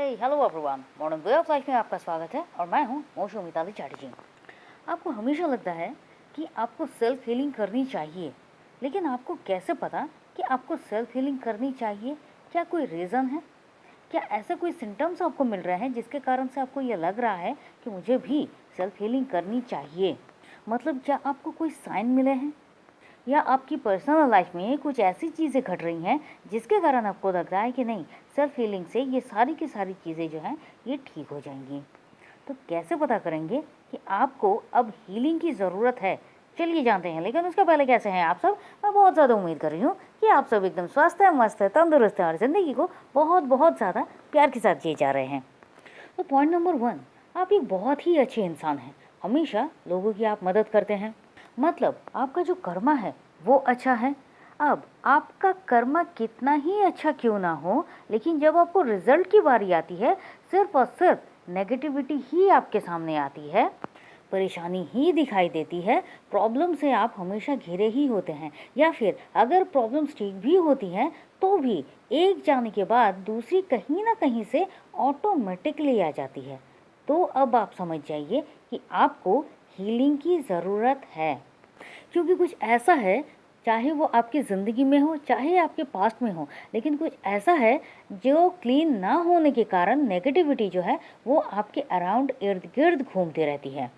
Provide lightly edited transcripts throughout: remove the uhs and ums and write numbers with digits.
Hello everyone, modern way of life में आपका स्वागत है और मैं हूं मोशो मिताली चैटर्जी। आपको हमेशा लगता है कि आपको सेल्फ हीलिंग करनी चाहिए, लेकिन आपको कैसे पता कि आपको सेल्फ हीलिंग करनी चाहिए? क्या कोई रीज़न है? क्या ऐसे कोई सिम्टम्स आपको मिल रहे हैं जिसके कारण से आपको ये लग रहा है कि मुझे भी सेल्फ हीलिंग करनी चाहिए? मतलब क्या आपको कोई साइन मिले हैं, या आपकी पर्सनल लाइफ में कुछ ऐसी चीज़ें घट रही हैं जिसके कारण आपको लग रहा है कि नहीं, सेल्फ हीलिंग से ये सारी की सारी चीज़ें जो हैं ये ठीक हो जाएंगी? तो कैसे पता करेंगे कि आपको अब हीलिंग की ज़रूरत है? चलिए जानते हैं। लेकिन उसके पहले कैसे हैं आप सब? मैं बहुत ज़्यादा उम्मीद कर रही हूँ कि आप सब एकदम स्वस्थ है, मस्त है, तंदुरुस्त है और ज़िंदगी को बहुत बहुत ज़्यादा प्यार के साथ जिए जा रहे हैं। तो पॉइंट नंबर 1, आप एक बहुत ही अच्छे इंसान हैं। हमेशा लोगों की आप मदद करते हैं, मतलब आपका जो कर्मा है वो अच्छा है। अब आपका कर्मा कितना ही अच्छा क्यों ना हो, लेकिन जब आपको रिजल्ट की बारी आती है, सिर्फ और सिर्फ नेगेटिविटी ही आपके सामने आती है, परेशानी ही दिखाई देती है, प्रॉब्लम से आप हमेशा घिरे ही होते हैं। या फिर अगर प्रॉब्लम्स ठीक भी होती हैं तो भी एक जाने के बाद दूसरी कहीं ना कहीं से ऑटोमेटिकली आ जाती है। तो अब आप समझ जाइए कि आपको हीलिंग की ज़रूरत है, क्योंकि कुछ ऐसा है, चाहे वो आपकी ज़िंदगी में हो चाहे आपके पास्ट में हो, लेकिन कुछ ऐसा है जो क्लीन ना होने के कारण नेगेटिविटी जो है वो आपके अराउंड इर्द गिर्द घूमती रहती है।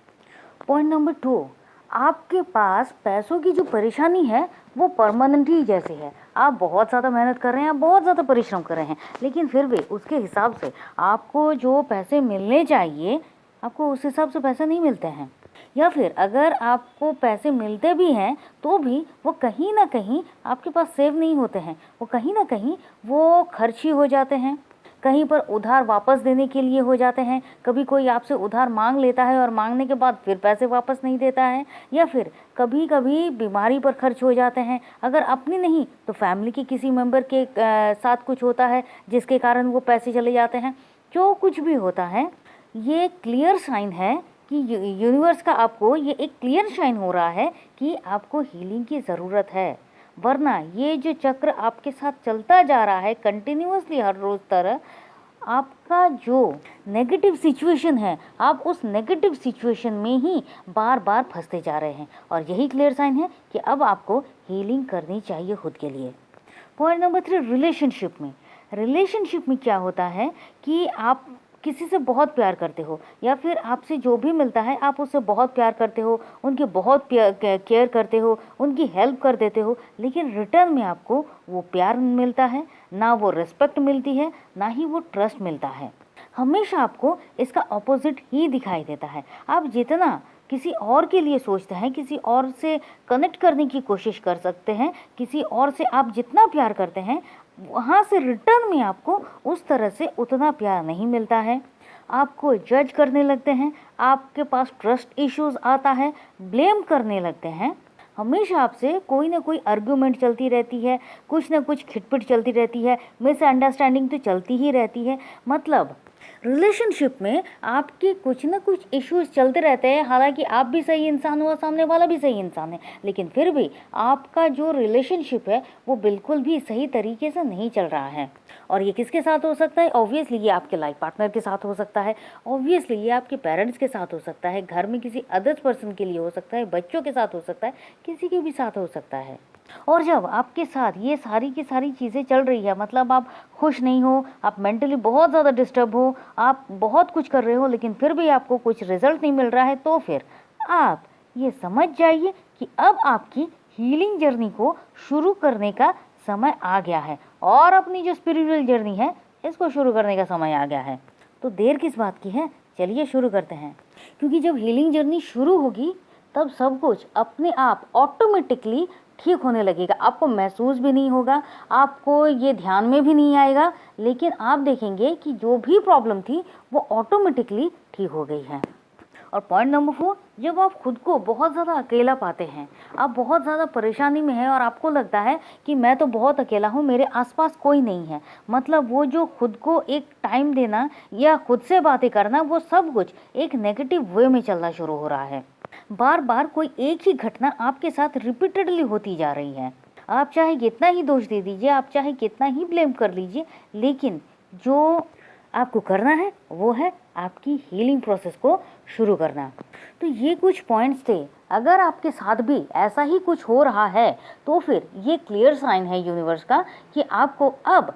पॉइंट नंबर 2, आपके पास पैसों की जो परेशानी है वो परमानेंटली जैसी है। आप बहुत ज़्यादा मेहनत कर रहे हैं, आप बहुत ज़्यादा परिश्रम कर रहे हैं, लेकिन फिर भी उसके हिसाब से आपको जो पैसे मिलने चाहिए, आपको उस हिसाब से पैसे नहीं मिलते हैं। या फिर अगर आपको पैसे मिलते भी हैं तो भी वो कहीं ना कहीं आपके पास सेव नहीं होते हैं, वो कहीं ना कहीं वो खर्च ही हो जाते हैं, कहीं पर उधार वापस देने के लिए हो जाते हैं। कभी कोई आपसे उधार मांग लेता है और मांगने के बाद फिर पैसे वापस नहीं देता है। या फिर कभी कभी बीमारी पर खर्च हो जाते हैं, अगर अपनी नहीं तो फैमिली के किसी मेंबर के साथ कुछ होता है जिसके कारण वो पैसे चले जाते हैं। जो कुछ भी होता है, ये क्लियर साइन है कि यूनिवर्स का आपको ये एक क्लियर साइन हो रहा है कि आपको हीलिंग की ज़रूरत है। वरना ये जो चक्र आपके साथ चलता जा रहा है कंटिन्यूअसली हर रोज़ तरह, आपका जो नेगेटिव सिचुएशन है, आप उस नेगेटिव सिचुएशन में ही बार बार फंसते जा रहे हैं। और यही क्लियर साइन है कि अब आपको हीलिंग करनी चाहिए खुद के लिए। पॉइंट नंबर 3, रिलेशनशिप में क्या होता है कि आप किसी से बहुत प्यार करते हो, या फिर आपसे जो भी मिलता है आप उससे बहुत प्यार करते हो, उनके बहुत केयर करते हो, उनकी हेल्प कर देते हो, लेकिन रिटर्न में आपको वो प्यार मिलता है ना, वो रिस्पेक्ट मिलती है, ना ही वो ट्रस्ट मिलता है। हमेशा आपको इसका ऑपोजिट ही दिखाई देता है। आप जितना किसी और के लिए सोचते हैं, किसी और से कनेक्ट करने की कोशिश कर सकते हैं, किसी और से आप जितना प्यार करते हैं, वहाँ से रिटर्न में आपको उस तरह से उतना प्यार नहीं मिलता है। आपको जज करने लगते हैं, आपके पास ट्रस्ट इश्यूज आता है, ब्लेम करने लगते हैं। हमेशा आपसे कोई ना कोई आर्ग्यूमेंट चलती रहती है, कुछ ना कुछ खिटपिट चलती रहती है, मिसअंडरस्टैंडिंग तो चलती ही रहती है। मतलब रिलेशनशिप में आपके कुछ ना कुछ इश्यूज चलते रहते हैं। हालांकि आप भी सही इंसान हो और सामने वाला भी सही इंसान है, लेकिन फिर भी आपका जो रिलेशनशिप है वो बिल्कुल भी सही तरीके से नहीं चल रहा है। और ये किसके साथ हो सकता है? ऑब्वियसली ये आपके लाइफ पार्टनर के साथ हो सकता है, ऑब्वियसली ये आपके पेरेंट्स के साथ हो सकता है, घर में किसी अदर्स पर्सन के लिए हो सकता है, बच्चों के साथ हो सकता है, किसी के भी साथ हो सकता है। और जब आपके साथ ये सारी की सारी चीज़ें चल रही है, मतलब आप खुश नहीं हो, आप मेंटली बहुत ज़्यादा डिस्टर्ब हो, आप बहुत कुछ कर रहे हो, लेकिन फिर भी आपको कुछ रिजल्ट नहीं मिल रहा है, तो फिर आप ये समझ जाइए कि अब आपकी हीलिंग जर्नी को शुरू करने का समय आ गया है, और अपनी जो स्पिरिचुअल जर्नी है इसको शुरू करने का समय आ गया है। तो देर किस बात की है, चलिए शुरू करते हैं। क्योंकि जब हीलिंग जर्नी शुरू होगी तब सब कुछ अपने आप ऑटोमेटिकली ठीक होने लगेगा। आपको महसूस भी नहीं होगा, आपको ये ध्यान में भी नहीं आएगा, लेकिन आप देखेंगे कि जो भी प्रॉब्लम थी वो ऑटोमेटिकली ठीक हो गई है। और पॉइंट नंबर 4, जब आप खुद को बहुत ज़्यादा अकेला पाते हैं, आप बहुत ज़्यादा परेशानी में हैं और आपको लगता है कि मैं तो बहुत अकेला हूँ, मेरे आसपास कोई नहीं है, मतलब वो जो खुद को एक टाइम देना या खुद से बातें करना, वो सब कुछ एक नेगेटिव वे में चलना शुरू हो रहा है। बार बार कोई एक ही घटना आपके साथ रिपीटेडली होती जा रही है। आप चाहे कितना ही दोष दे दीजिए, आप चाहे कितना ही ब्लेम कर लीजिए, लेकिन जो आपको करना है वो है आपकी हीलिंग प्रोसेस को शुरू करना। तो ये कुछ पॉइंट्स थे। अगर आपके साथ भी ऐसा ही कुछ हो रहा है तो फिर ये क्लियर साइन है यूनिवर्स का कि आपको अब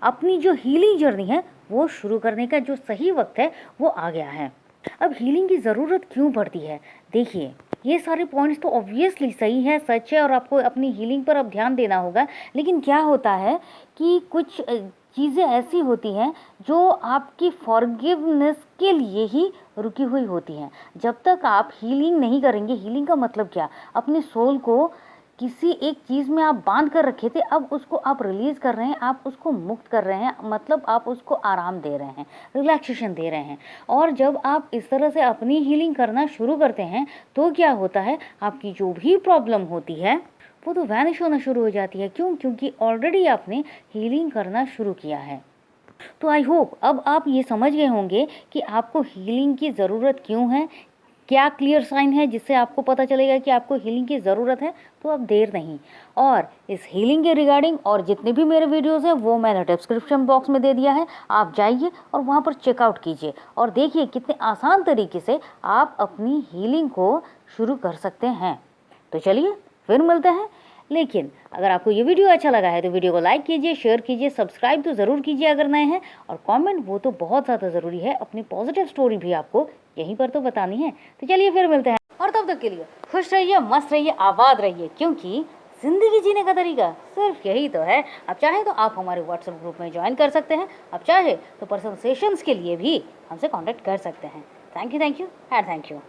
अपनी जो हीलिंग जर्नी है वो शुरू करने का जो सही वक्त है वो आ गया है। अब हीलिंग की ज़रूरत क्यों पड़ती है? देखिए, ये सारे पॉइंट्स तो ऑब्वियसली सही है, सच है और आपको अपनी हीलिंग पर अब ध्यान देना होगा। लेकिन क्या होता है कि कुछ चीज़ें ऐसी होती हैं जो आपकी फॉरगिवनेस के लिए ही रुकी हुई होती हैं। जब तक आप हीलिंग नहीं करेंगे, हीलिंग का मतलब क्या? अपने सोल को किसी एक चीज़ में आप बांध कर रखे थे, अब उसको आप रिलीज़ कर रहे हैं, आप उसको मुक्त कर रहे हैं, मतलब आप उसको आराम दे रहे हैं, रिलैक्सेशन दे रहे हैं। और जब आप इस तरह से अपनी हीलिंग करना शुरू करते हैं तो क्या होता है, आपकी जो भी प्रॉब्लम होती है वो तो वैनिश होना शुरू हो जाती है। क्यों? क्योंकि ऑलरेडी आपने हीलिंग करना शुरू किया है। तो आई होप अब आप ये समझ गए होंगे कि आपको हीलिंग की ज़रूरत क्यों है, क्या क्लियर साइन है जिससे आपको पता चलेगा कि आपको हीलिंग की ज़रूरत है। तो अब देर नहीं। और इस हीलिंग के रिगार्डिंग और जितने भी मेरे वीडियोस हैं वो मैंने डिस्क्रिप्शन बॉक्स में दे दिया है, आप जाइए और वहाँ पर चेकआउट कीजिए और देखिए कितने आसान तरीके से आप अपनी हीलिंग को शुरू कर सकते हैं। तो चलिए फिर मिलते हैं। लेकिन अगर आपको ये वीडियो अच्छा लगा है तो वीडियो को लाइक कीजिए, शेयर कीजिए, सब्सक्राइब तो ज़रूर कीजिए अगर नए हैं, और कमेंट वो तो बहुत ज़्यादा ज़रूरी है। अपनी पॉजिटिव स्टोरी भी आपको यहीं पर तो बतानी है। तो चलिए फिर मिलते हैं, और तब तक के लिए खुश रहिए, मस्त रहिए, आबाद रहिए, क्योंकि ज़िंदगी जीने का तरीका सिर्फ यही तो है। आप चाहे तो आप हमारे व्हाट्सएप ग्रुप में ज्वाइन कर सकते हैं, आप चाहे तो पर्सनल सेशंस के लिए भी हमसे कॉन्टैक्ट कर सकते हैं। Thank you and thank you.